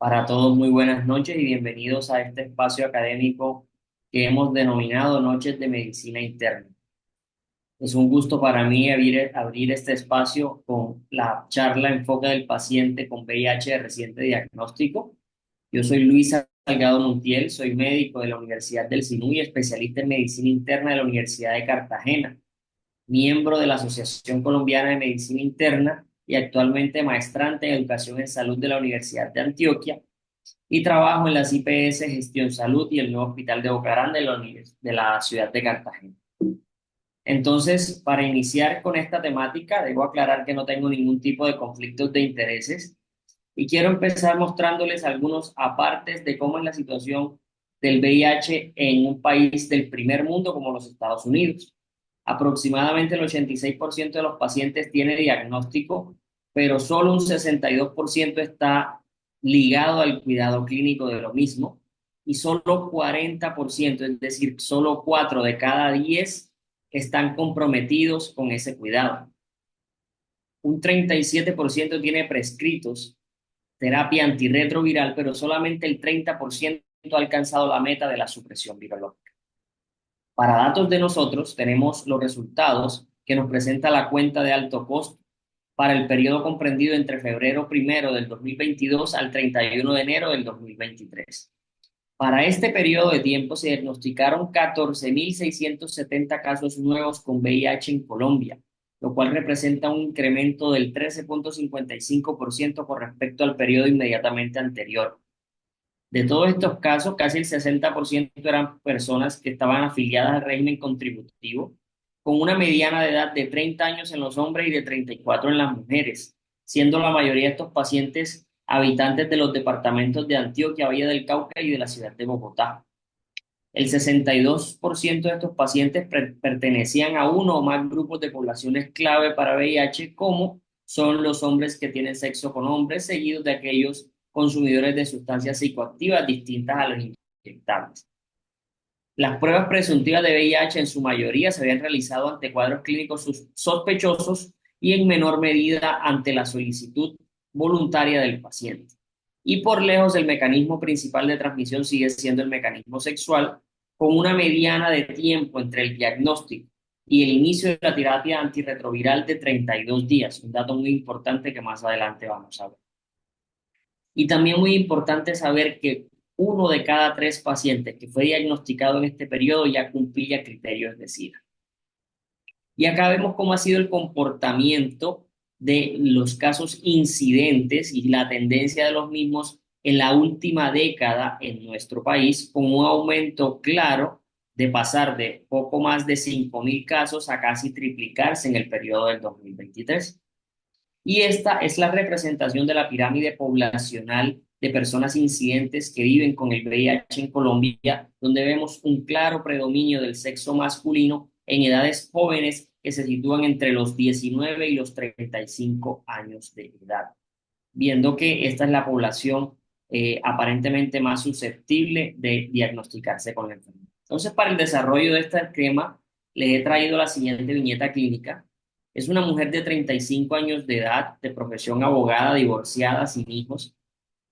Para todos, muy buenas noches y bienvenidos a este espacio académico que hemos denominado Noches de Medicina Interna. Es un gusto para mí abrir este espacio con la charla Enfoque del paciente con VIH de reciente diagnóstico. Yo soy Luis Salgado Montiel, soy médico de la Universidad del Sinú y especialista en medicina interna de la Universidad de Cartagena, miembro de la Asociación Colombiana de Medicina Interna y actualmente maestrante en Educación en Salud de la Universidad de Antioquia y trabajo en las IPS Gestión Salud y el nuevo Hospital de Boca Grande de la ciudad de Cartagena. Entonces, para iniciar con esta temática, debo aclarar que no tengo ningún tipo de conflictos de intereses y quiero empezar mostrándoles algunos apartes de cómo es la situación del VIH en un país del primer mundo como los Estados Unidos. Aproximadamente el 86% de los pacientes tiene diagnóstico, pero solo un 62% está ligado al cuidado clínico de lo mismo y solo 40%, es decir, solo 4 de cada 10 están comprometidos con ese cuidado. Un 37% tiene prescritos terapia antirretroviral, pero solamente el 30% ha alcanzado la meta de la supresión virológica. Para datos de nosotros, tenemos los resultados que nos presenta la cuenta de alto costo para el periodo comprendido entre febrero 1 del 2022 al 31 de enero del 2023. Para este periodo de tiempo se diagnosticaron 14.670 casos nuevos con VIH en Colombia, lo cual representa un incremento del 13,55% con respecto al periodo inmediatamente anterior. De todos estos casos, casi el 60% eran personas que estaban afiliadas al régimen contributivo, con una mediana de edad de 30 años en los hombres y de 34 en las mujeres, siendo la mayoría de estos pacientes habitantes de los departamentos de Antioquia, Valle del Cauca y de la ciudad de Bogotá. El 62% de estos pacientes pertenecían a uno o más grupos de poblaciones clave para VIH, como son los hombres que tienen sexo con hombres, seguidos de aquellos consumidores de sustancias psicoactivas distintas a los inyectables. Las pruebas presuntivas de VIH en su mayoría se habían realizado ante cuadros clínicos sospechosos y en menor medida ante la solicitud voluntaria del paciente. Y por lejos el mecanismo principal de transmisión sigue siendo el mecanismo sexual, con una mediana de tiempo entre el diagnóstico y el inicio de la terapia antirretroviral de 32 días, un dato muy importante que más adelante vamos a ver. Y también muy importante saber que uno de cada 3 pacientes que fue diagnosticado en este periodo ya cumplía criterios de SIDA. Y acá vemos cómo ha sido el comportamiento de los casos incidentes y la tendencia de los mismos en la última década en nuestro país, con un aumento claro de pasar de poco más de 5.000 casos a casi triplicarse en el periodo del 2023. Y esta es la representación de la pirámide poblacional de personas incidentes que viven con el VIH en Colombia, donde vemos un claro predominio del sexo masculino en edades jóvenes que se sitúan entre los 19 y los 35 años de edad, viendo que esta es la población aparentemente más susceptible de diagnosticarse con la enfermedad. Entonces, para el desarrollo de este esquema, les he traído la siguiente viñeta clínica. Es una mujer de 35 años de edad, de profesión abogada, divorciada, sin hijos,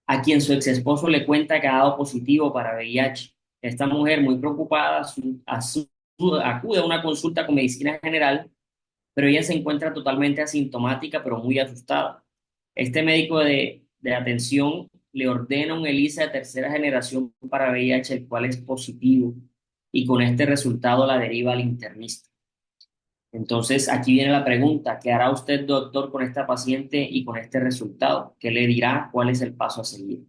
a quien su ex esposo le cuenta que ha dado positivo para VIH. Esta mujer, muy preocupada, acude a una consulta con medicina general, pero ella se encuentra totalmente asintomática, pero muy asustada. Este médico de atención le ordena un ELISA de tercera generación para VIH, el cual es positivo, y con este resultado la deriva al internista. Entonces, aquí viene la pregunta: ¿qué hará usted, doctor, con esta paciente y con este resultado? ¿Qué le dirá? ¿Cuál es el paso a seguir?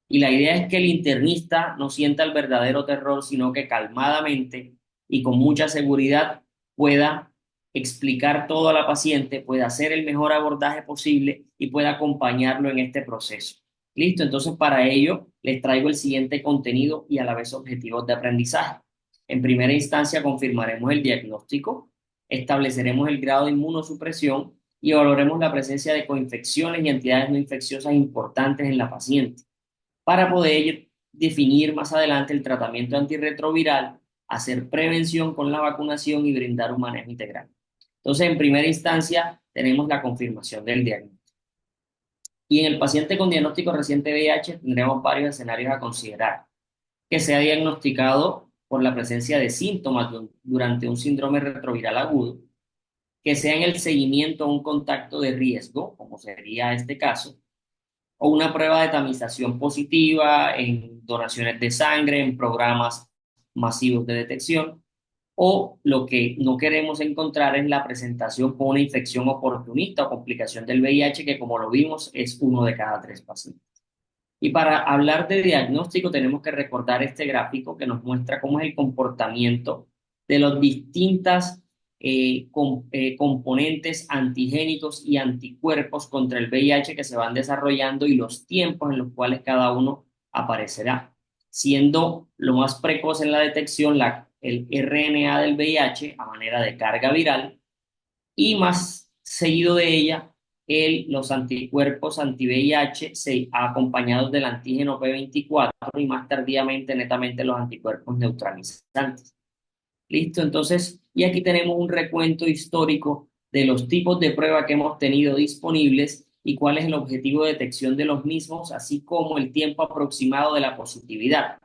Y la idea es que el internista no sienta el verdadero terror, sino que calmadamente y con mucha seguridad pueda explicar todo a la paciente, pueda hacer el mejor abordaje posible y pueda acompañarlo en este proceso. Listo, entonces para ello les traigo el siguiente contenido y a la vez objetivos de aprendizaje. En primera instancia confirmaremos el diagnóstico, estableceremos el grado de inmunosupresión y evaluaremos la presencia de coinfecciones y entidades no infecciosas importantes en la paciente para poder definir más adelante el tratamiento antirretroviral, hacer prevención con la vacunación y brindar un manejo integral. Entonces, en primera instancia, tenemos la confirmación del diagnóstico. Y en el paciente con diagnóstico reciente de VIH tendremos varios escenarios a considerar: que sea diagnosticado por la presencia de síntomas durante un síndrome retroviral agudo, que sea en el seguimiento a un contacto de riesgo, como sería este caso, o una prueba de tamización positiva en donaciones de sangre, en programas masivos de detección, o lo que no queremos encontrar es la presentación con una infección oportunista o complicación del VIH, que como lo vimos es uno de cada tres pacientes. Y para hablar de diagnóstico tenemos que recordar este gráfico que nos muestra cómo es el comportamiento de los distintas componentes antigénicos y anticuerpos contra el VIH que se van desarrollando y los tiempos en los cuales cada uno aparecerá, siendo lo más precoz en la detección el RNA del VIH a manera de carga viral, y más seguido de ella los anticuerpos anti-VIH acompañados del antígeno P24 y más tardíamente netamente los anticuerpos neutralizantes. Listo, entonces, y aquí tenemos un recuento histórico de los tipos de prueba que hemos tenido disponibles y cuál es el objetivo de detección de los mismos, así como el tiempo aproximado de la positividad.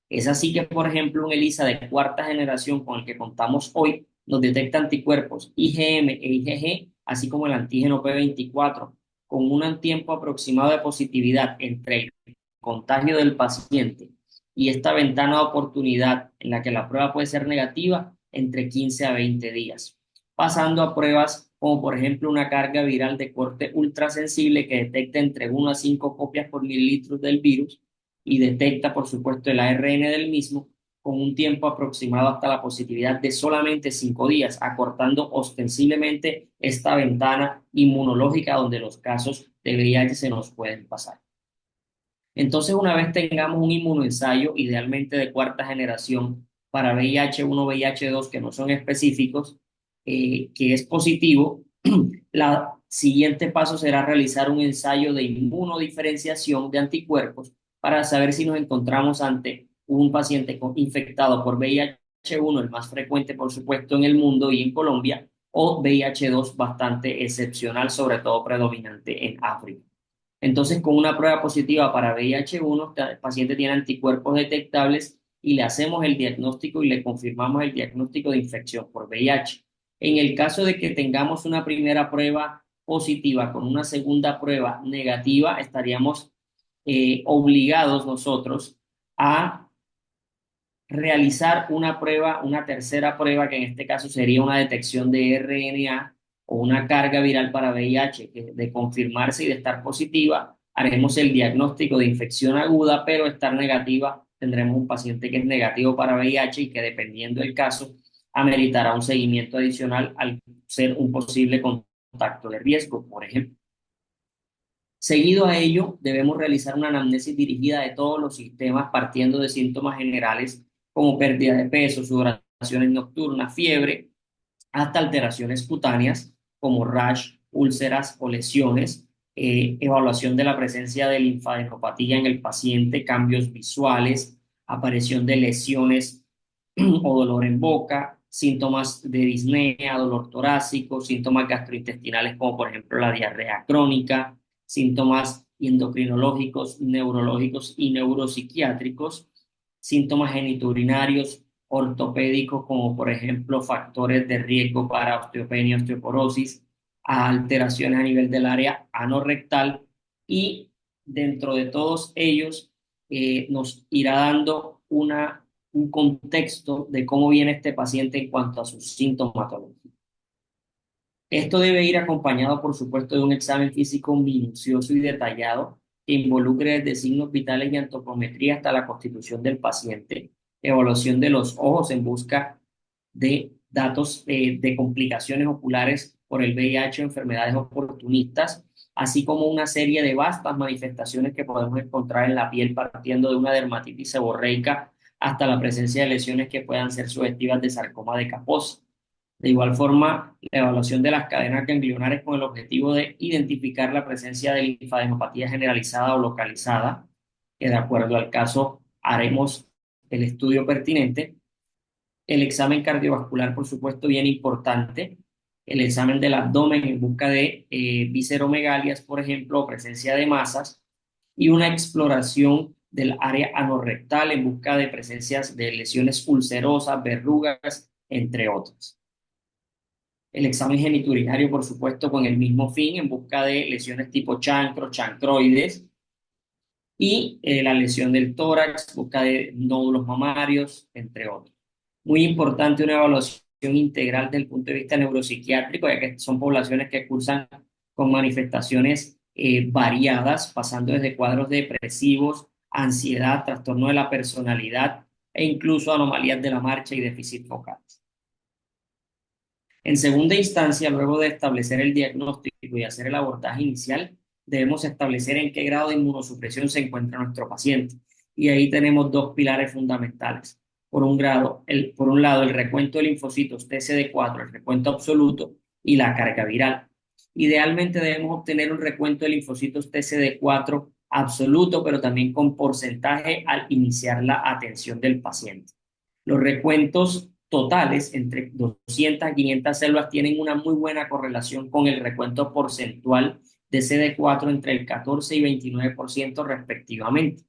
Es así que, por ejemplo, un ELISA de cuarta generación con el que contamos hoy nos detecta anticuerpos IgM e IgG, así como el antígeno P24, con un tiempo aproximado de positividad entre el contagio del paciente y esta ventana de oportunidad en la que la prueba puede ser negativa entre 15 a 20 días, pasando a pruebas como por ejemplo una carga viral de corte ultrasensible que detecta entre 1 a 5 copias por mililitro del virus y detecta, por supuesto, el ARN del mismo con un tiempo aproximado hasta la positividad de solamente 5 días, acortando ostensiblemente esta ventana inmunológica donde los casos de VIH se nos pueden pasar. Entonces, una vez tengamos un inmunoensayo, idealmente de cuarta generación, para VIH-1, VIH-2, que no son específicos, que es positivo, la siguiente paso será realizar un ensayo de inmunodiferenciación de anticuerpos para saber si nos encontramos ante un paciente infectado por VIH-1, el más frecuente, por supuesto, en el mundo y en Colombia, o VIH-2 bastante excepcional, sobre todo predominante en África. Entonces, con una prueba positiva para VIH-1, el paciente tiene anticuerpos detectables y le hacemos el diagnóstico y le confirmamos el diagnóstico de infección por VIH. En el caso de que tengamos una primera prueba positiva con una segunda prueba negativa, estaríamos obligados nosotros a realizar una prueba, una tercera prueba, que en este caso sería una detección de RNA o una carga viral para VIH, que de confirmarse y de estar positiva, haremos el diagnóstico de infección aguda, pero estar negativa, tendremos un paciente que es negativo para VIH y que dependiendo del caso, ameritará un seguimiento adicional al ser un posible contacto de riesgo, por ejemplo. Seguido a ello, debemos realizar una anamnesis dirigida de todos los sistemas partiendo de síntomas generales como pérdida de peso, sudoraciones nocturnas, fiebre, hasta alteraciones cutáneas como rash, úlceras o lesiones, evaluación de la presencia de linfadenopatía en el paciente, cambios visuales, aparición de lesiones o dolor en boca, síntomas de disnea, dolor torácico, síntomas gastrointestinales como por ejemplo la diarrea crónica, síntomas endocrinológicos, neurológicos y neuropsiquiátricos, síntomas genitourinarios, ortopédicos como por ejemplo factores de riesgo para osteopenia, osteoporosis, alteraciones a nivel del área anorrectal, y dentro de todos ellos nos irá dando un contexto de cómo viene este paciente en cuanto a su sintomatología. Esto debe ir acompañado, por supuesto, de un examen físico minucioso y detallado que involucre desde signos vitales y antropometría hasta la constitución del paciente, evaluación de los ojos en busca de datos de complicaciones oculares por el VIH o enfermedades oportunistas, así como una serie de vastas manifestaciones que podemos encontrar en la piel, partiendo de una dermatitis seborreica hasta la presencia de lesiones que puedan ser sugestivas de sarcoma de Kaposi. De igual forma, la evaluación de las cadenas ganglionares con el objetivo de identificar la presencia de linfadenopatía generalizada o localizada, que de acuerdo al caso haremos el estudio pertinente. El examen cardiovascular, por supuesto, bien importante, el examen del abdomen en busca de visceromegalias, por ejemplo, o presencia de masas, y una exploración del área anorrectal en busca de presencias de lesiones ulcerosas, verrugas, entre otras. El examen genitourinario, por supuesto, con el mismo fin, en busca de lesiones tipo chancro, chancroides, y la lesión del tórax, busca de nódulos mamarios, entre otros. Muy importante una evaluación integral desde el punto de vista neuropsiquiátrico, ya que son poblaciones que cursan con manifestaciones variadas, pasando desde cuadros depresivos, ansiedad, trastorno de la personalidad e incluso anomalías de la marcha y déficit focales. En segunda instancia, luego de establecer el diagnóstico y hacer el abordaje inicial, debemos establecer en qué grado de inmunosupresión se encuentra nuestro paciente. Y ahí tenemos dos pilares fundamentales. Por un lado, el recuento de linfocitos TCD4, el recuento absoluto y la carga viral. Idealmente debemos obtener un recuento de linfocitos TCD4 absoluto, pero también con porcentaje al iniciar la atención del paciente. Los recuentos totales entre 200 a 500 células tienen una muy buena correlación con el recuento porcentual de CD4 entre el 14 y 29% respectivamente.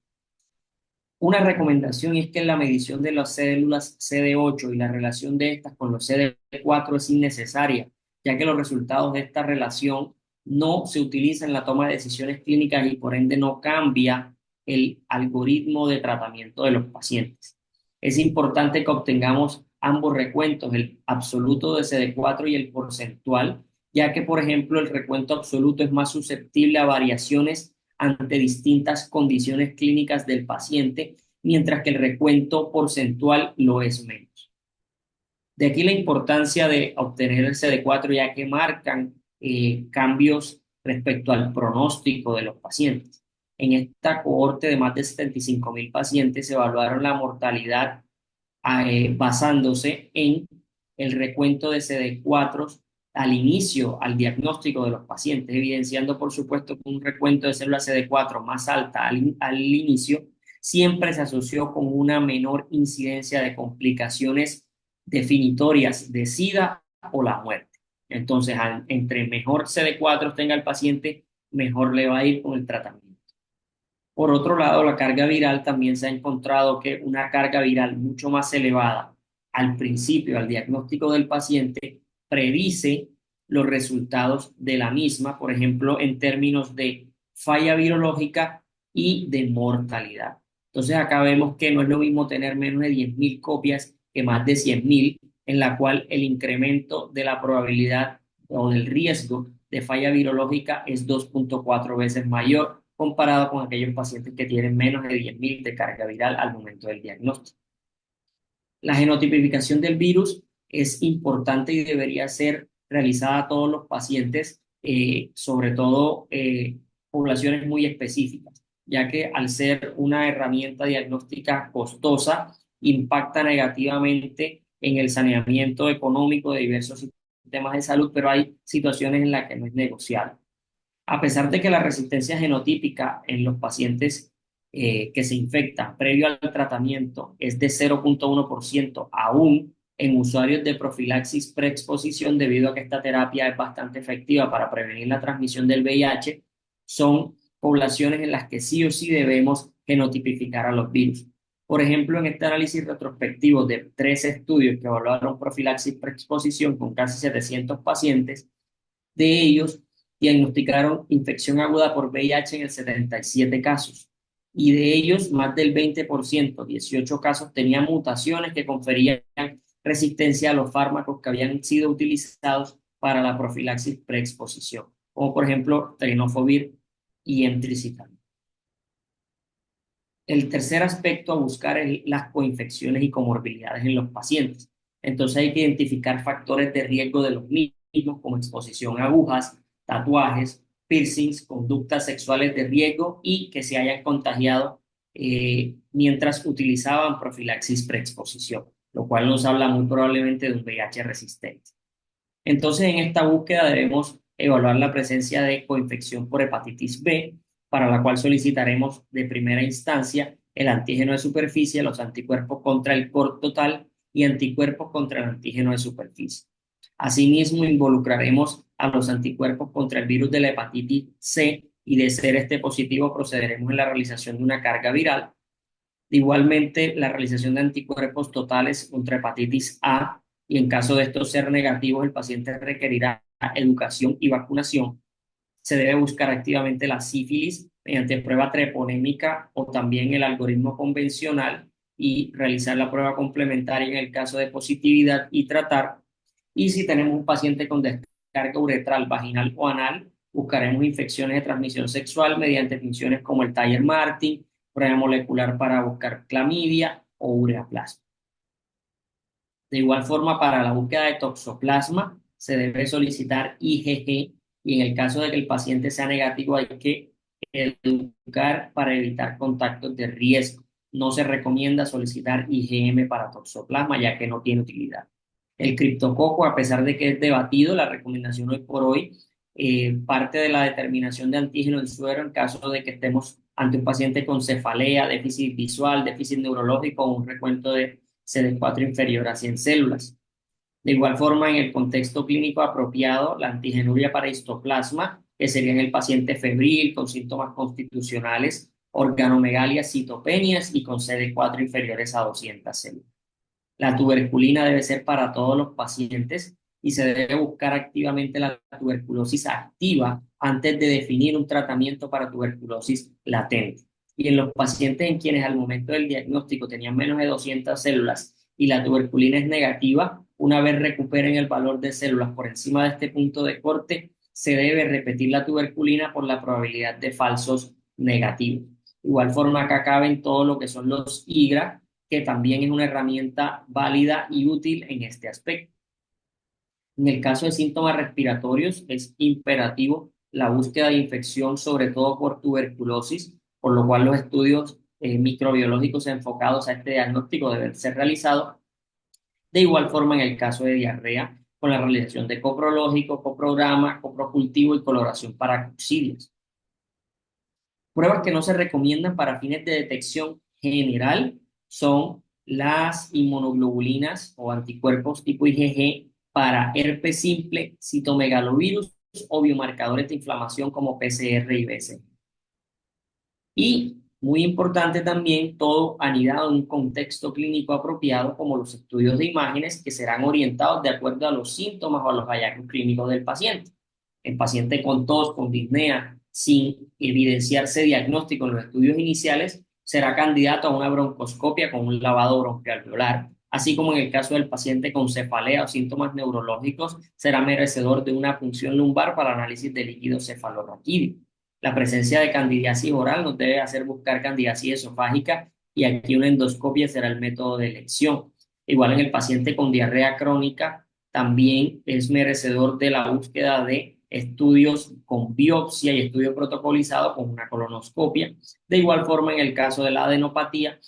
Una recomendación es que en la medición de las células CD8 y la relación de estas con los CD4 es innecesaria, ya que los resultados de esta relación no se utilizan en la toma de decisiones clínicas y por ende no cambia el algoritmo de tratamiento de los pacientes. Es importante que obtengamos ambos recuentos, el absoluto de CD4 y el porcentual, ya que, por ejemplo, el recuento absoluto es más susceptible a variaciones ante distintas condiciones clínicas del paciente, mientras que el recuento porcentual lo es menos. De aquí la importancia de obtener el CD4, ya que marcan cambios respecto al pronóstico de los pacientes. En esta cohorte de más de 75.000 pacientes se evaluaron la mortalidad basándose en el recuento de CD4 al inicio, al diagnóstico de los pacientes, evidenciando por supuesto que un recuento de células CD4 más alta al inicio siempre se asoció con una menor incidencia de complicaciones definitorias de SIDA o la muerte. Entonces, entre mejor CD4 tenga el paciente, mejor le va a ir con el tratamiento. Por otro lado, la carga viral también se ha encontrado que una carga viral mucho más elevada al principio, al diagnóstico del paciente, predice los resultados de la misma, por ejemplo, en términos de falla virológica y de mortalidad. Entonces acá vemos que no es lo mismo tener menos de 10.000 copias que más de 100.000, en la cual el incremento de la probabilidad o del riesgo de falla virológica es 2.4 veces mayor comparado con aquellos pacientes que tienen menos de 10.000 de carga viral al momento del diagnóstico. La genotipificación del virus es importante y debería ser realizada a todos los pacientes, sobre todo poblaciones muy específicas, ya que al ser una herramienta diagnóstica costosa, impacta negativamente en el saneamiento económico de diversos sistemas de salud, pero hay situaciones en las que no es negociable. A pesar de que la resistencia genotípica en los pacientes que se infectan previo al tratamiento es de 0.1%, aún en usuarios de profilaxis preexposición, debido a que esta terapia es bastante efectiva para prevenir la transmisión del VIH, son poblaciones en las que sí o sí debemos genotipificar a los virus. Por ejemplo, en este análisis retrospectivo de 3 estudios que evaluaron profilaxis preexposición con casi 700 pacientes, de ellos diagnosticaron infección aguda por VIH en el 77 casos, y de ellos más del 20%, 18 casos, tenían mutaciones que conferían resistencia a los fármacos que habían sido utilizados para la profilaxis preexposición, como por ejemplo tenofovir y emtricitabina. El tercer aspecto a buscar es las coinfecciones y comorbilidades en los pacientes. Entonces hay que identificar factores de riesgo de los mismos, como exposición a agujas, tatuajes, piercings, conductas sexuales de riesgo y que se hayan contagiado mientras utilizaban profilaxis preexposición, lo cual nos habla muy probablemente de un VIH resistente. Entonces, en esta búsqueda debemos evaluar la presencia de coinfección por hepatitis B, para la cual solicitaremos de primera instancia el antígeno de superficie, los anticuerpos contra el COR total y anticuerpos contra el antígeno de superficie. Asimismo, involucraremos a los anticuerpos contra el virus de la hepatitis C y de ser este positivo procederemos en la realización de una carga viral. Igualmente, la realización de anticuerpos totales contra hepatitis A y en caso de estos ser negativos, el paciente requerirá educación y vacunación. Se debe buscar activamente la sífilis mediante prueba treponémica o también el algoritmo convencional y realizar la prueba complementaria en el caso de positividad y tratar. Y si tenemos un paciente con descarga uretral, vaginal o anal, buscaremos infecciones de transmisión sexual mediante funciones como el Taller-Martin, prueba molecular para buscar clamidia o ureaplasma. De igual forma, para la búsqueda de toxoplasma se debe solicitar IgG y en el caso de que el paciente sea negativo hay que educar para evitar contactos de riesgo. No se recomienda solicitar IgM para toxoplasma ya que no tiene utilidad. El criptococo, a pesar de que es debatido, la recomendación hoy por hoy parte de la determinación de antígeno en suero en caso de que estemos ante un paciente con cefalea, déficit visual, déficit neurológico o un recuento de CD4 inferior a 100 células. De igual forma, en el contexto clínico apropiado, la antigenuria para histoplasma, que sería en el paciente febril con síntomas constitucionales, organomegalia, citopenias y con CD4 inferiores a 200 células. La tuberculina debe ser para todos los pacientes y se debe buscar activamente la tuberculosis activa antes de definir un tratamiento para tuberculosis latente. Y en los pacientes en quienes al momento del diagnóstico tenían menos de 200 células y la tuberculina es negativa, una vez recuperen el valor de células por encima de este punto de corte, se debe repetir la tuberculina por la probabilidad de falsos negativos. Igual forma acá caben todo lo que son los IGRA, que también es una herramienta válida y útil en este aspecto. En el caso de síntomas respiratorios, es imperativo la búsqueda de infección, sobre todo por tuberculosis, por lo cual los estudios microbiológicos enfocados a este diagnóstico deben ser realizados. De igual forma, en el caso de diarrea, con la realización de coprológico, coprograma, coprocultivo y coloración para coccidias. Pruebas que no se recomiendan para fines de detección general son las inmunoglobulinas o anticuerpos tipo IgG para herpes simple, citomegalovirus o biomarcadores de inflamación como PCR y BCG. Y muy importante también, todo anidado en un contexto clínico apropiado, como los estudios de imágenes que serán orientados de acuerdo a los síntomas o a los hallazgos clínicos del paciente. El paciente con tos, con disnea, sin evidenciarse diagnóstico en los estudios iniciales, será candidato a una broncoscopia con un lavado broncoalveolar, así como en el caso del paciente con cefalea o síntomas neurológicos, será merecedor de una punción lumbar para análisis de líquido cefalorraquídeo. La presencia de candidiasis oral nos debe hacer buscar candidiasis esofágica y aquí una endoscopia será el método de elección. Igual en el paciente con diarrea crónica también es merecedor de la búsqueda de estudios con biopsia y estudio protocolizado con una colonoscopia. De igual forma en el caso de la adenopatía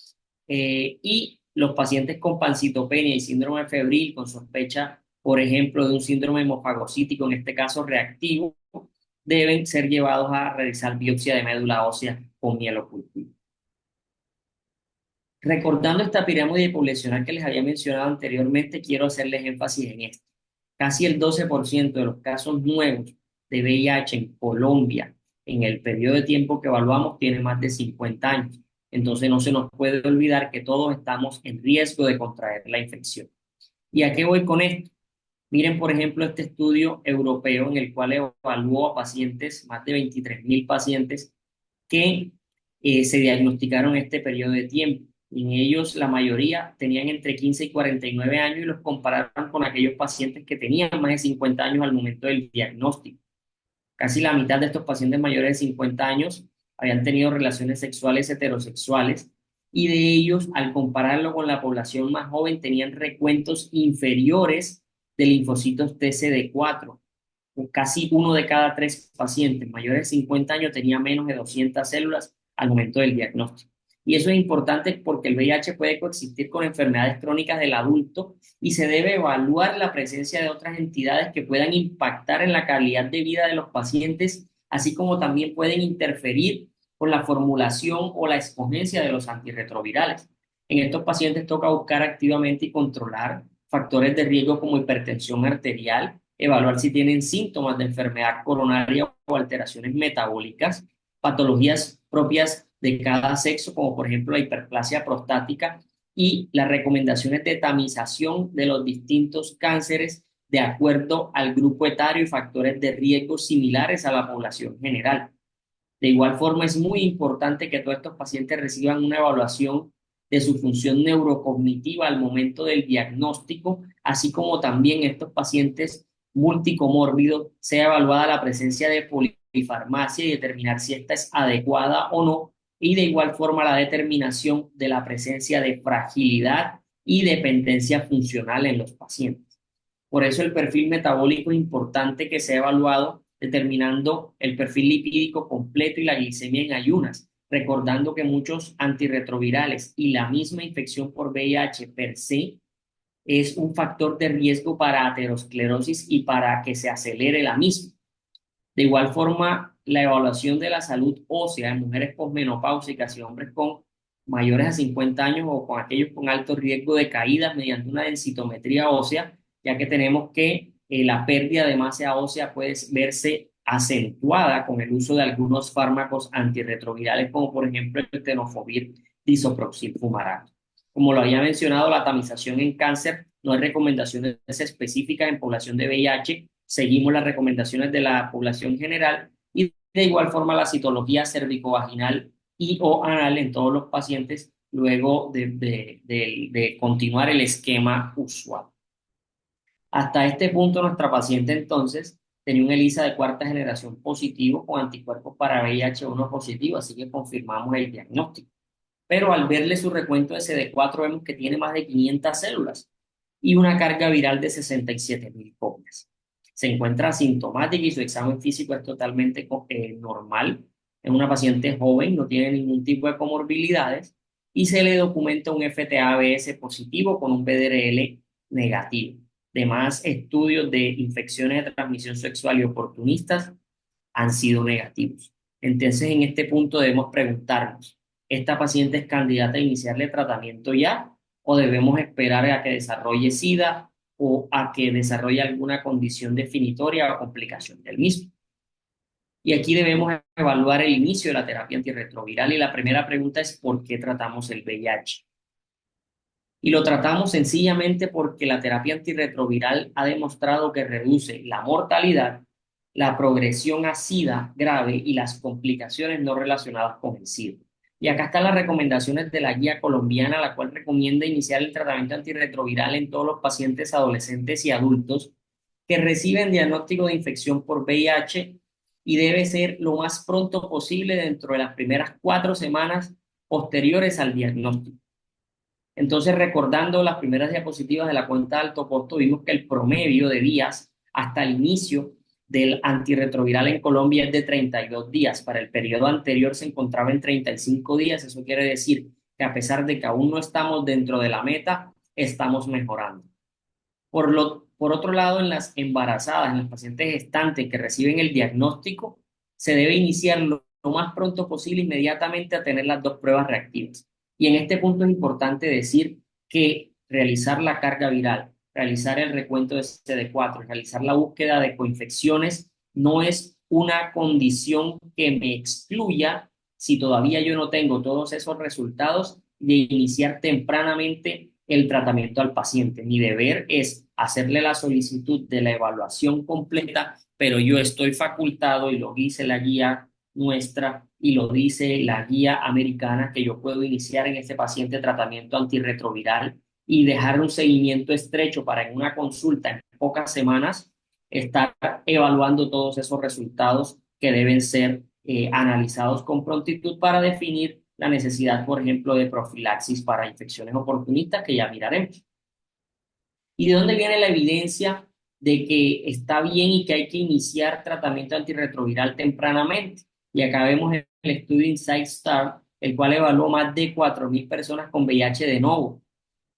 y los pacientes con pancitopenia y síndrome febril con sospecha, por ejemplo, de un síndrome hemofagocítico, en este caso reactivo, deben ser llevados a realizar biopsia de médula ósea con mielocultivo. Recordando esta pirámide poblacional que les había mencionado anteriormente, quiero hacerles énfasis en esto. Casi el 12% de los casos nuevos de VIH en Colombia en el periodo de tiempo que evaluamos tiene más de 50 años. Entonces no se nos puede olvidar que todos estamos en riesgo de contraer la infección. ¿Y a qué voy con esto? Miren, por ejemplo, este estudio europeo en el cual evaluó a pacientes, más de 23.000 pacientes que se diagnosticaron este periodo de tiempo. Y en ellos la mayoría tenían entre 15 y 49 años y los compararon con aquellos pacientes que tenían más de 50 años al momento del diagnóstico. Casi la mitad de estos pacientes mayores de 50 años habían tenido relaciones sexuales heterosexuales y de ellos, al compararlo con la población más joven, tenían recuentos inferiores de linfocitos TCD4. Casi uno de cada tres pacientes mayores de 50 años tenía menos de 200 células al momento del diagnóstico. Y eso es importante porque el VIH puede coexistir con enfermedades crónicas del adulto y se debe evaluar la presencia de otras entidades que puedan impactar en la calidad de vida de los pacientes, así como también pueden interferir con la formulación o la escogencia de los antirretrovirales. En estos pacientes toca buscar activamente y controlar factores de riesgo como hipertensión arterial, evaluar si tienen síntomas de enfermedad coronaria o alteraciones metabólicas, patologías propias de cada sexo, como por ejemplo la hiperplasia prostática, y las recomendaciones de tamización de los distintos cánceres de acuerdo al grupo etario y factores de riesgo similares a la población general. De igual forma, es muy importante que todos estos pacientes reciban una evaluación de su función neurocognitiva al momento del diagnóstico, así como también estos pacientes multicomórbidos sea evaluada la presencia de polifarmacia y determinar si esta es adecuada o no, y de igual forma la determinación de la presencia de fragilidad y dependencia funcional en los pacientes. Por eso el perfil metabólico es importante que sea evaluado determinando el perfil lipídico completo y la glicemia en ayunas, recordando que muchos antirretrovirales y la misma infección por VIH per se es un factor de riesgo para aterosclerosis y para que se acelere la misma. De igual forma, la evaluación de la salud ósea en mujeres posmenopáusicas y hombres con mayores a 50 años o con aquellos con alto riesgo de caídas mediante una densitometría ósea, ya que tenemos que la pérdida de masa ósea puede verse acentuada con el uso de algunos fármacos antirretrovirales, como por ejemplo el tenofovir disoproxil fumarato. Como lo había mencionado, la tamización en cáncer no hay recomendaciones específicas en población de VIH, seguimos las recomendaciones de la población general y de igual forma la citología cervicovaginal y o anal en todos los pacientes luego de continuar el esquema usual. Hasta este punto nuestra paciente entonces tenía un ELISA de cuarta generación positivo con anticuerpos para VIH-1 positivo, así que confirmamos el diagnóstico. Pero al verle su recuento de CD4 vemos que tiene más de 500 células y una carga viral de 67.000 copias. Se encuentra asintomática y su examen físico es totalmente normal. Es una paciente joven, no tiene ningún tipo de comorbilidades y se le documenta un FTA-ABS positivo con un PDRL negativo. Demás estudios de infecciones de transmisión sexual y oportunistas han sido negativos. Entonces, en este punto debemos preguntarnos, ¿esta paciente es candidata a iniciarle tratamiento ya o debemos esperar a que desarrolle SIDA o a que desarrolle alguna condición definitoria o complicación del mismo? Y aquí debemos evaluar el inicio de la terapia antirretroviral y la primera pregunta es ¿por qué tratamos el VIH? Y lo tratamos sencillamente porque la terapia antirretroviral ha demostrado que reduce la mortalidad, la progresión a SIDA grave y las complicaciones no relacionadas con el SIDA. Y acá están las recomendaciones de la guía colombiana, la cual recomienda iniciar el tratamiento antirretroviral en todos los pacientes adolescentes y adultos que reciben diagnóstico de infección por VIH y debe ser lo más pronto posible dentro de las primeras 4 semanas posteriores al diagnóstico. Entonces, recordando las primeras diapositivas de la cuenta de alto costo, vimos que el promedio de días hasta el inicio del antirretroviral en Colombia es de 32 días. Para el periodo anterior se encontraba en 35 días. Eso quiere decir que a pesar de que aún no estamos dentro de la meta, estamos mejorando. Por otro lado, en las embarazadas, en las pacientes gestantes que reciben el diagnóstico, se debe iniciar lo más pronto posible, inmediatamente a tener las dos pruebas reactivas. Y en este punto es importante decir que realizar la carga viral, realizar el recuento de CD4, realizar la búsqueda de coinfecciones no es una condición que me excluya si todavía yo no tengo todos esos resultados de iniciar tempranamente el tratamiento al paciente. Mi deber es hacerle la solicitud de la evaluación completa, pero yo estoy facultado y lo dice la guía nuestra y lo dice la guía americana que yo puedo iniciar en este paciente tratamiento antirretroviral y dejar un seguimiento estrecho para en una consulta en pocas semanas estar evaluando todos esos resultados que deben ser analizados con prontitud para definir la necesidad, por ejemplo, de profilaxis para infecciones oportunistas que ya miraremos. ¿Y de dónde viene la evidencia de que está bien y que hay que iniciar tratamiento antirretroviral tempranamente? Y acá vemos el estudio Insight Star, el cual evaluó más de 4.000 personas con VIH de nuevo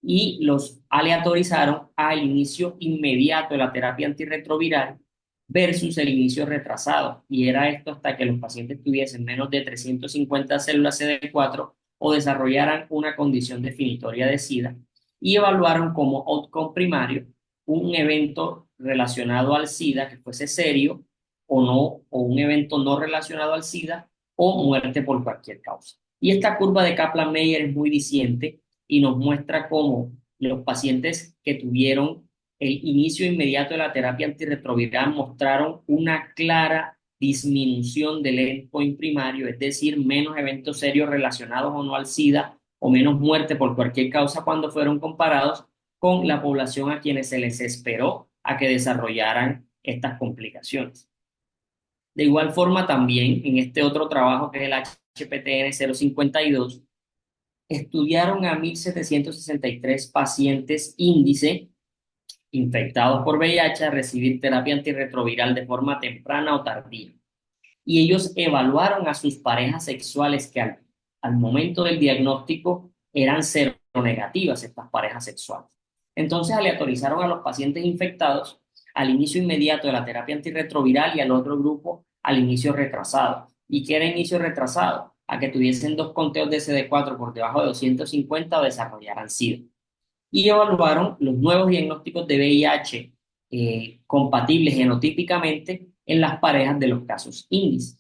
y los aleatorizaron al inicio inmediato de la terapia antirretroviral versus el inicio retrasado. Y era esto hasta que los pacientes tuviesen menos de 350 células CD4 o desarrollaran una condición definitoria de SIDA. y evaluaron como outcome primario un evento relacionado al SIDA que fuese serio o no, o un evento no relacionado al SIDA o muerte por cualquier causa. Y esta curva de Kaplan-Meier es muy diciente y nos muestra cómo los pacientes que tuvieron el inicio inmediato de la terapia antirretroviral mostraron una clara disminución del endpoint primario, es decir, menos eventos serios relacionados o no al SIDA o menos muerte por cualquier causa cuando fueron comparados con la población a quienes se les esperó a que desarrollaran estas complicaciones. De igual forma, también en este otro trabajo que es el HPTN 052, estudiaron a 1.763 pacientes índice infectados por VIH a recibir terapia antirretroviral de forma temprana o tardía. Y ellos evaluaron a sus parejas sexuales que al momento del diagnóstico eran seronegativas estas parejas sexuales. Entonces aleatorizaron a los pacientes infectados al inicio inmediato de la terapia antirretroviral y al otro grupo al inicio retrasado. ¿Y qué era inicio retrasado? A que tuviesen dos conteos de CD4 por debajo de 250 o desarrollaran SIDA y evaluaron los nuevos diagnósticos de VIH compatibles genotípicamente en las parejas de los casos índice.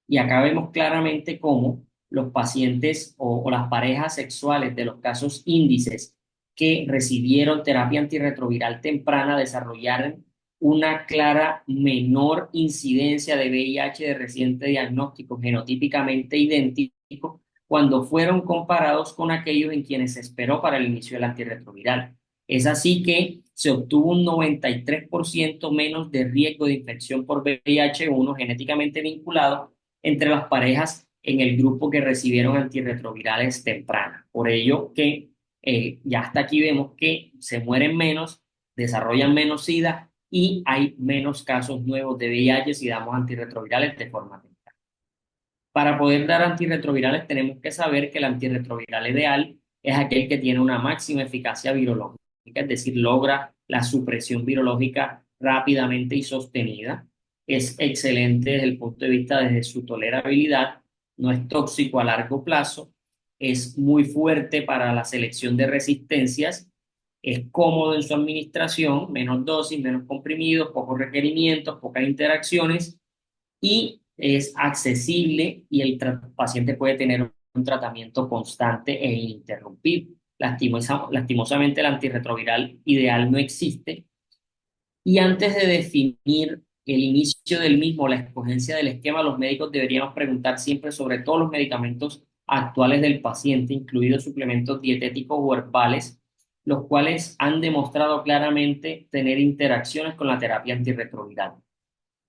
Y acá vemos claramente cómo los pacientes o las parejas sexuales de los casos índices que recibieron terapia antirretroviral temprana desarrollaron una clara menor incidencia de VIH de reciente diagnóstico genotípicamente idéntico cuando fueron comparados con aquellos en quienes se esperó para el inicio del antirretroviral. Es así que se obtuvo un 93% menos de riesgo de infección por VIH-1 genéticamente vinculado entre las parejas en el grupo que recibieron antirretrovirales tempranas. Por ello que ya hasta aquí vemos que se mueren menos, desarrollan menos SIDA y hay menos casos nuevos de VIH si damos antirretrovirales de forma temprana. Para poder dar antirretrovirales tenemos que saber que el antirretroviral ideal es aquel que tiene una máxima eficacia virológica, es decir, logra la supresión virológica rápidamente y sostenida. Es excelente desde el punto de vista de su tolerabilidad, no es tóxico a largo plazo, es muy fuerte para la selección de resistencias, es cómodo en su administración, menos dosis, menos comprimidos, pocos requerimientos, pocas interacciones y es accesible y el paciente puede tener un tratamiento constante e ininterrumpido. Lastimosamente el antirretroviral ideal no existe y antes de definir el inicio del mismo, la escogencia del esquema, los médicos deberíamos preguntar siempre sobre todos los medicamentos actuales del paciente, incluidos suplementos dietéticos o herbales, los cuales han demostrado claramente tener interacciones con la terapia antirretroviral.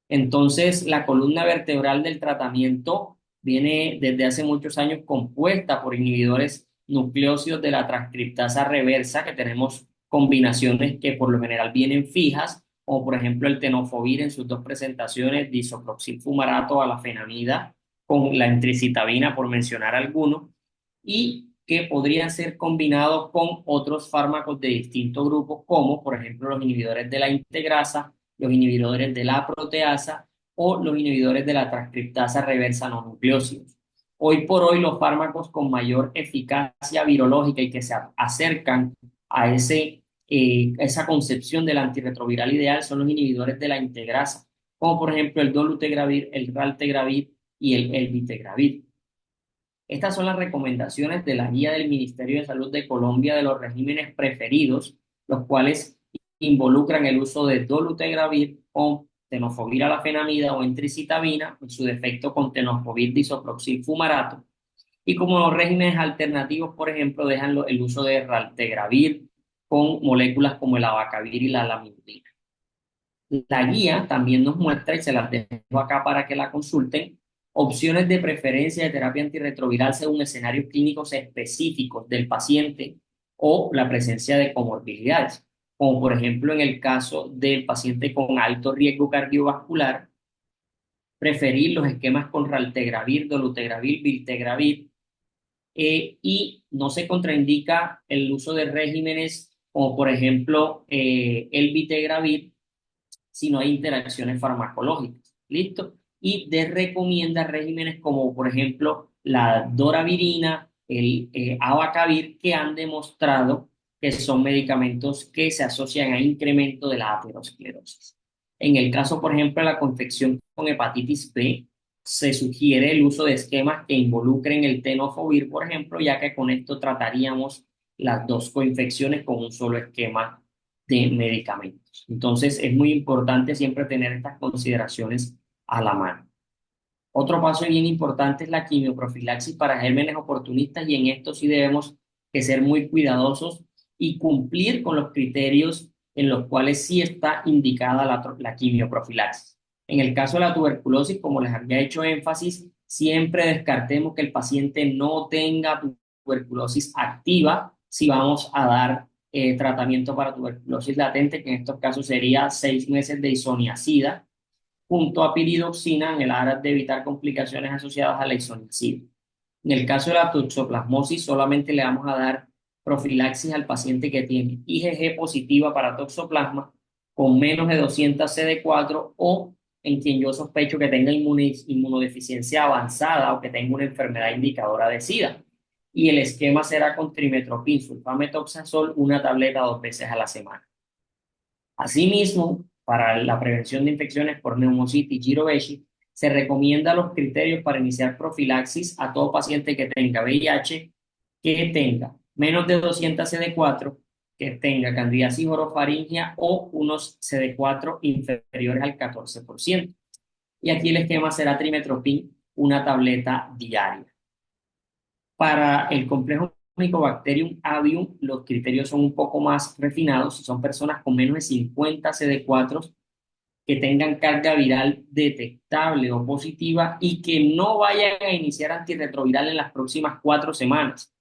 Entonces, la columna vertebral del tratamiento viene desde hace muchos años compuesta por inhibidores nucleósidos de la transcriptasa reversa, que tenemos combinaciones que por lo general vienen fijas, como por ejemplo el tenofovir en sus dos presentaciones, disoproxil fumarato, alafenamida, con la entricitabina, por mencionar algunos, y que podrían ser combinados con otros fármacos de distintos grupos, como por ejemplo los inhibidores de la integrasa, los inhibidores de la proteasa o los inhibidores de la transcriptasa reversa no nucleósidos. Hoy por hoy los fármacos con mayor eficacia virológica y que se acercan a esa concepción del antirretroviral ideal son los inhibidores de la integrasa, como por ejemplo el dolutegravir, el raltegravir y el elvitegravir. Estas son las recomendaciones de la guía del Ministerio de Salud de Colombia de los regímenes preferidos, los cuales involucran el uso de dolutegravir o tenofovir alafenamida o entricitabina, en su defecto con tenofovir disoproxil fumarato. Y como los regímenes alternativos, por ejemplo, dejan el uso de raltegravir con moléculas como el abacavir y la lamivudina. La guía también nos muestra, y se las dejo acá para que la consulten, opciones de preferencia de terapia antirretroviral según escenarios clínicos específicos del paciente o la presencia de comorbilidades, como por ejemplo en el caso del paciente con alto riesgo cardiovascular, preferir los esquemas con raltegravir, dolutegravir, viltegravir, y no se contraindica el uso de regímenes como por ejemplo el vitegravir si no hay interacciones farmacológicas. ¿Listo? Y recomienda regímenes como, por ejemplo, la doravirina, el abacavir, que han demostrado que son medicamentos que se asocian a incremento de la aterosclerosis. En el caso, por ejemplo, de la confección con hepatitis B, se sugiere el uso de esquemas que involucren el tenofovir, por ejemplo, ya que con esto trataríamos las dos coinfecciones con un solo esquema de medicamentos. Entonces, es muy importante siempre tener estas consideraciones a la mano. Otro paso bien importante es la quimioprofilaxis para gérmenes oportunistas y en esto sí debemos que ser muy cuidadosos y cumplir con los criterios en los cuales sí está indicada la quimioprofilaxis. En el caso de la tuberculosis, como les había hecho énfasis, siempre descartemos que el paciente no tenga tuberculosis activa si vamos a dar tratamiento para tuberculosis latente, que en estos casos sería 6 meses de isoniazida junto a piridoxina en el aras de evitar complicaciones asociadas a la isoniazida. En el caso de la toxoplasmosis, solamente le vamos a dar profilaxis al paciente que tiene IgG positiva para toxoplasma con menos de 200 CD4 o en quien yo sospecho que tenga inmunodeficiencia avanzada o que tenga una enfermedad indicadora de SIDA. Y el esquema será con trimetoprim, sulfametoxazol, una tableta 2 veces a la semana. Asimismo, para la prevención de infecciones por neumocitis y Giroveshi, se recomienda los criterios para iniciar profilaxis a todo paciente que tenga VIH, que tenga menos de 200 CD4, que tenga candidiasis orofaringia o unos CD4 inferiores al 14%. Y aquí el esquema será trimetoprim, una tableta diaria. Para el complejo Mycobacterium avium, los criterios son un poco más refinados. Son personas con menos de 50 CD4 que tengan carga viral detectable o positiva y que no vayan a iniciar antirretroviral en las próximas 4 semanas.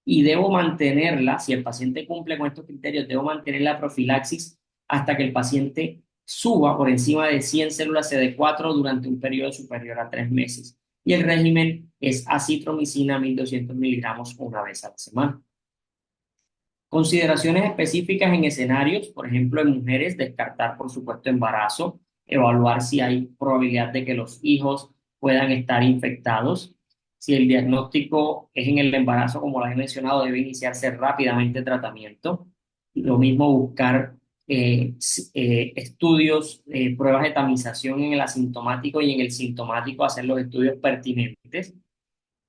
Y debo mantenerla, si el paciente cumple con estos criterios, debo mantener la profilaxis hasta que el paciente suba por encima de 100 células CD4 durante un periodo superior a 3 meses. Y el régimen es acitromicina 1200 miligramos una vez a la semana. Consideraciones específicas en escenarios, por ejemplo, en mujeres, descartar, por supuesto, embarazo, evaluar si hay probabilidad de que los hijos puedan estar infectados. Si el diagnóstico es en el embarazo, como lo he mencionado, debe iniciarse rápidamente el tratamiento. Lo mismo buscar estudios, pruebas de tamización en el asintomático y en el sintomático, hacer los estudios pertinentes.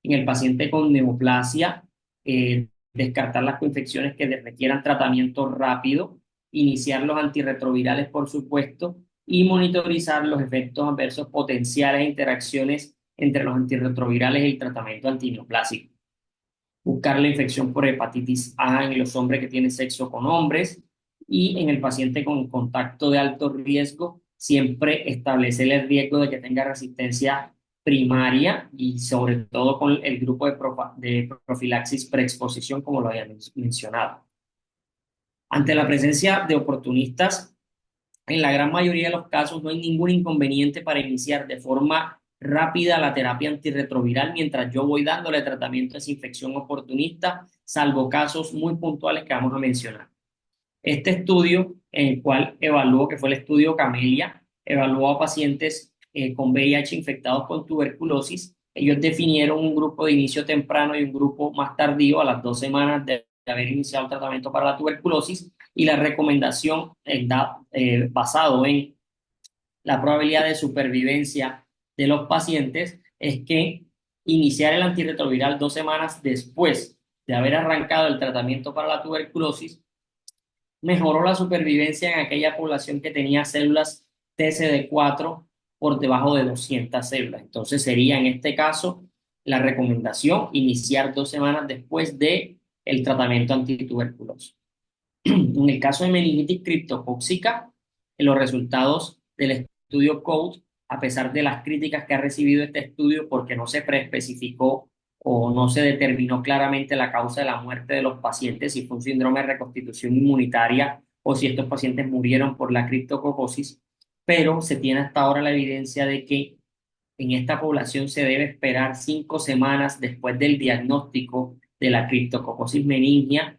En el paciente con neoplasia, descartar las coinfecciones que requieran tratamiento rápido, iniciar los antirretrovirales, por supuesto, y monitorizar los efectos adversos potenciales e interacciones entre los antirretrovirales y el tratamiento antineoplásico. Buscar la infección por hepatitis A en los hombres que tienen sexo con hombres y en el paciente con contacto de alto riesgo, siempre establecer el riesgo de que tenga resistencia primaria y sobre todo con el grupo de profilaxis preexposición, como lo había mencionado. Ante la presencia de oportunistas, en la gran mayoría de los casos no hay ningún inconveniente para iniciar de forma rápida la terapia antirretroviral mientras yo voy dándole tratamiento a esa infección oportunista, salvo casos muy puntuales que vamos a mencionar. Este estudio, en el cual evaluó, que fue el estudio Camellia, evaluó a pacientes con VIH infectados con tuberculosis. Ellos definieron un grupo de inicio temprano y un grupo más tardío a las 2 semanas de haber iniciado el tratamiento para la tuberculosis y la recomendación basado en la probabilidad de supervivencia de los pacientes es que iniciar el antirretroviral 2 semanas después de haber arrancado el tratamiento para la tuberculosis mejoró la supervivencia en aquella población que tenía células TCD4 por debajo de 200 células. Entonces sería en este caso la recomendación iniciar 2 semanas después de el tratamiento antituberculoso. En el caso de meningitis criptocóxica, los resultados del estudio CODE, a pesar de las críticas que ha recibido este estudio porque no se preespecificó o no se determinó claramente la causa de la muerte de los pacientes, si fue un síndrome de reconstitución inmunitaria o si estos pacientes murieron por la criptococosis, pero se tiene hasta ahora la evidencia de que en esta población se debe esperar 5 semanas después del diagnóstico de la criptococosis meningia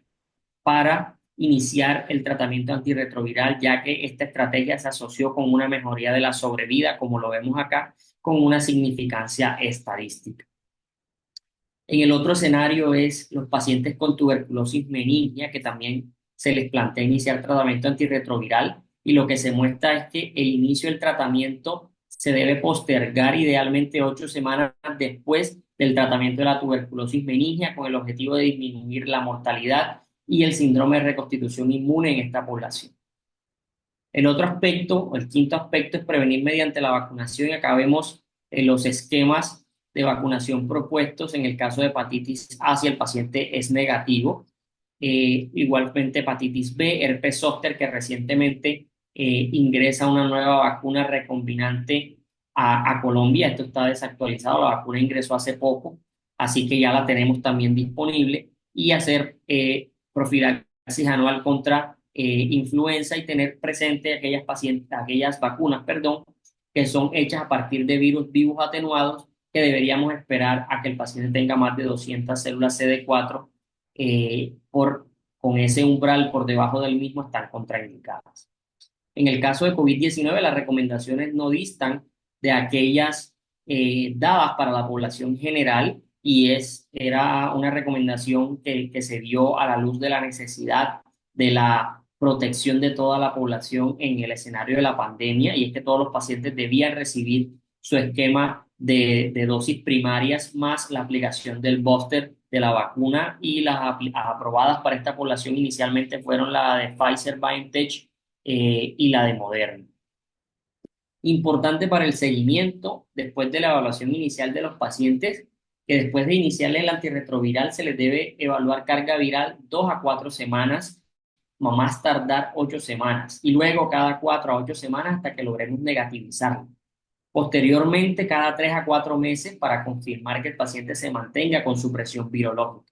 para iniciar el tratamiento antirretroviral, ya que esta estrategia se asoció con una mejoría de la sobrevida, como lo vemos acá, con una significancia estadística. En el otro escenario es los pacientes con tuberculosis meningia, que también se les plantea iniciar tratamiento antirretroviral y lo que se muestra es que el inicio del tratamiento se debe postergar idealmente 8 semanas después del tratamiento de la tuberculosis meningia con el objetivo de disminuir la mortalidad y el síndrome de reconstitución inmune en esta población. El otro aspecto, o el quinto aspecto, es prevenir mediante la vacunación y acá vemos los esquemas de vacunación propuestos en el caso de hepatitis A si el paciente es negativo. Igualmente hepatitis B, herpes zóster, que recientemente ingresa una nueva vacuna recombinante a Colombia. Esto está desactualizado, la vacuna ingresó hace poco, así que ya la tenemos también disponible. Y hacer profilaxis anual contra influenza y tener presente aquellas pacientes, aquellas vacunas, perdón, que son hechas a partir de virus vivos atenuados que deberíamos esperar a que el paciente tenga más de 200 células CD4 con ese umbral por debajo del mismo están contraindicadas. En el caso de COVID-19, las recomendaciones no distan de aquellas dadas para la población general y era una recomendación que se dio a la luz de la necesidad de la protección de toda la población en el escenario de la pandemia y es que todos los pacientes debían recibir su esquema de dosis primarias más la aplicación del booster de la vacuna y las aprobadas para esta población inicialmente fueron la de Pfizer BioNTech y la de Moderna. Importante para el seguimiento, después de la evaluación inicial de los pacientes, que después de iniciar el antirretroviral se les debe evaluar carga viral 2 a 4 semanas, más tardar 8 semanas, y luego cada 4 a 8 semanas hasta que logremos negativizarlo. Posteriormente, cada 3 a 4 meses para confirmar que el paciente se mantenga con su presión virológica.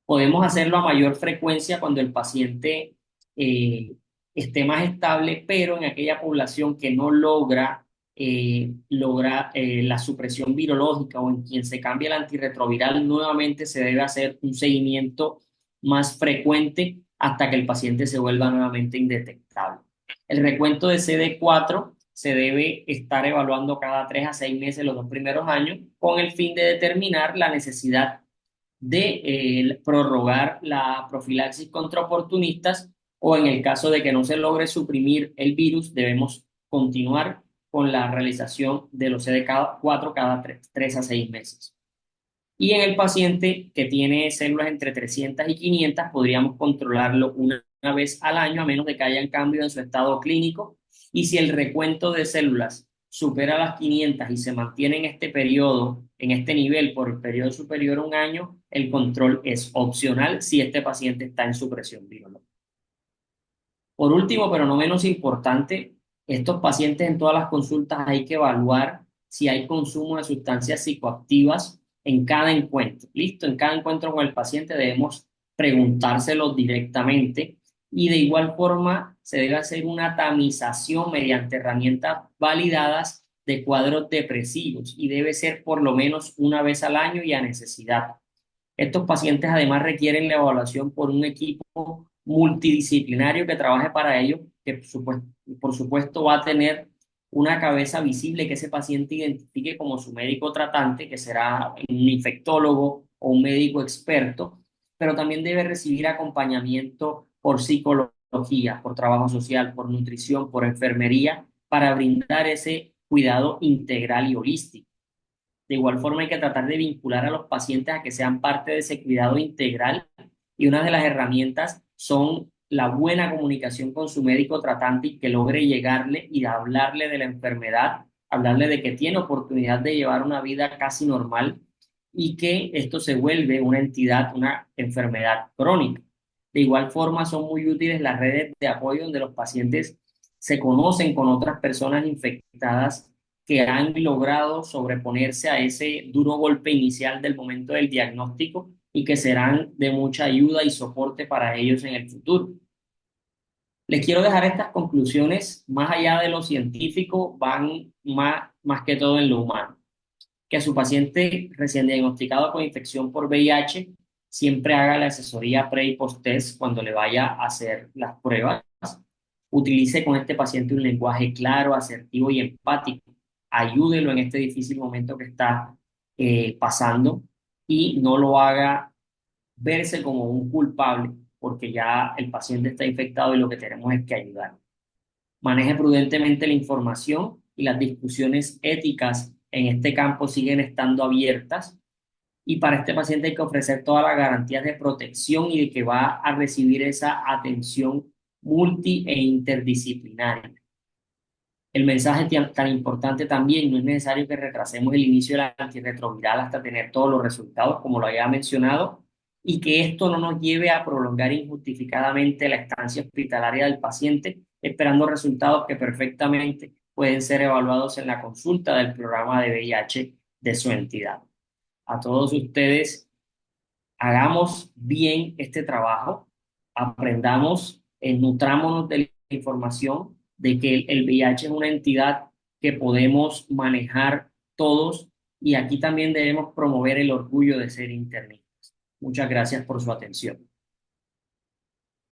Podemos hacerlo a mayor frecuencia cuando el paciente eh, esté más estable, pero en aquella población que no logra la supresión virológica o en quien se cambia el antirretroviral, nuevamente se debe hacer un seguimiento más frecuente hasta que el paciente se vuelva nuevamente indetectable. El recuento de CD4 se debe estar evaluando cada 3 a 6 meses los 2 primeros años con el fin de determinar la necesidad de prorrogar la profilaxis contra oportunistas o en el caso de que no se logre suprimir el virus, debemos continuar con la realización de los CD4 cada 3 a 6 meses. Y en el paciente que tiene células entre 300 y 500, podríamos controlarlo una vez al año, a menos de que hayan cambios en su estado clínico. Y si el recuento de células supera las 500 y se mantiene en este periodo, en este nivel por el periodo superior a un año, el control es opcional si este paciente está en supresión virológica. Por último, pero no menos importante, estos pacientes en todas las consultas hay que evaluar si hay consumo de sustancias psicoactivas en cada encuentro. Listo, en cada encuentro con el paciente debemos preguntárselo directamente y de igual forma se debe hacer una tamización mediante herramientas validadas de cuadros depresivos y debe ser por lo menos una vez al año y a necesidad. Estos pacientes además requieren la evaluación por un equipo multidisciplinario que trabaje para ello, que por supuesto va a tener una cabeza visible que ese paciente identifique como su médico tratante, que será un infectólogo o un médico experto, pero también debe recibir acompañamiento por psicología, por trabajo social, por nutrición, por enfermería, para brindar ese cuidado integral y holístico. De igual forma, hay que tratar de vincular a los pacientes a que sean parte de ese cuidado integral y una de las herramientas son la buena comunicación con su médico tratante y que logre llegarle y hablarle de la enfermedad, hablarle de que tiene oportunidad de llevar una vida casi normal y que esto se vuelve una entidad, una enfermedad crónica. De igual forma, son muy útiles las redes de apoyo donde los pacientes se conocen con otras personas infectadas que han logrado sobreponerse a ese duro golpe inicial del momento del diagnóstico y que serán de mucha ayuda y soporte para ellos en el futuro. Les quiero dejar estas conclusiones, más allá de lo científico, van más que todo en lo humano. Que a su paciente recién diagnosticado con infección por VIH siempre haga la asesoría pre y post test cuando le vaya a hacer las pruebas. Utilice con este paciente un lenguaje claro, asertivo y empático. Ayúdelo en este difícil momento que está pasando. y no lo haga verse como un culpable, porque ya el paciente está infectado y lo que tenemos es que ayudar. Maneje prudentemente la información y las discusiones éticas en este campo siguen estando abiertas. Y para este paciente hay que ofrecer todas las garantías de protección y de que va a recibir esa atención multi e interdisciplinaria. El mensaje tan importante también, no es necesario que retrasemos el inicio del antirretroviral hasta tener todos los resultados, como lo había mencionado, y que esto no nos lleve a prolongar injustificadamente la estancia hospitalaria del paciente, esperando resultados que perfectamente pueden ser evaluados en la consulta del programa de VIH de su entidad. A todos ustedes, hagamos bien este trabajo, aprendamos, nutrámonos de la información de que el VIH es una entidad que podemos manejar todos y aquí también debemos promover el orgullo de ser internistas. Muchas gracias por su atención.